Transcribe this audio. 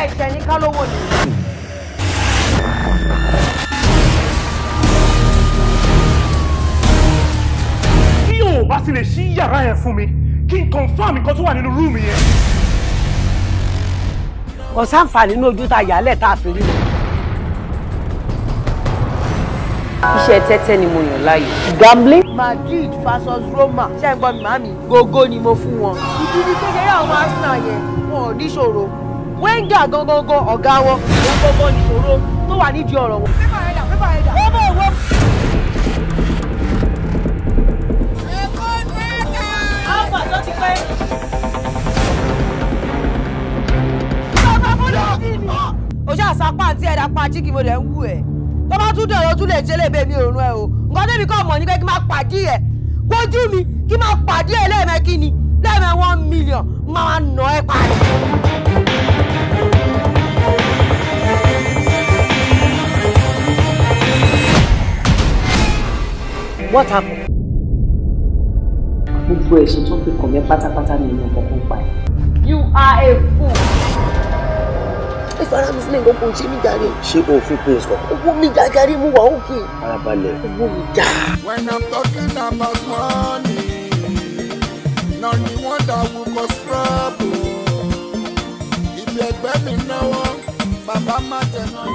ẹ̀ṣẹ̀ ní ká lówó ni. Kí o bá ti lè ṣí yàrá yẹn fún mi, kí n confirm nǹkan tó wà nínú rúùmù yẹn. Kò sáǹfààní nínú ojú ta yálẹ̀ tá a fi rí. Iṣẹ́ tẹ́tẹ́ ni mo yàn láàyò. Gambling. Madrid versus Roma. Ṣé ẹ gbọ́ mi màmí? Gógó ni mo fún wọn. Ìdílé kékeré àwọn Arsenal yẹn wọn ò níṣòro. Wenger gangan ọ̀gá wọn. Wọ́n gbogbo níṣòro tó wà nídìí ọ̀rọ̀ wọn. Pépà ẹ̀dà. Wọ́n bọ̀ wọ́n. Alfa tó ti pẹ́. Ojú àsápá àti ẹ̀dá pa chíkì mo dẹ̀ ń wù ẹ̀. Tó bá tún dẹ̀rọ tún lè jẹ́lẹ̀ bẹ́ẹ̀ mi òrùn ẹ o. Nǹkan débi kọ́ mọ̀ ní pé kí máa pàdé ẹ̀. Wojú mi kí máa pàdé ẹ̀ lẹ́ẹ̀mẹ́kí ni. Lẹ́ẹ̀mẹ́ 1 million máa nà ẹ́ parí. What happened? Gbogbo ẹ̀sùn tó fi kàn mí pátápátá ni ìyẹn kọ̀ọ̀kan pa ẹ̀. You are a fool. Ìfara mi sílẹ̀ nǹkan kò ṣe mí jàre. Ṣé o fi pé sọ? Owó mi jàjàre mú wa òkè. Farabalẹ̀. Owó mi jà. When I'm talking about money, none ni wọ́n dà wù kọ́ scrub. Ibi ẹgbẹ́ mi náwó, bàbá má tẹ̀ náà.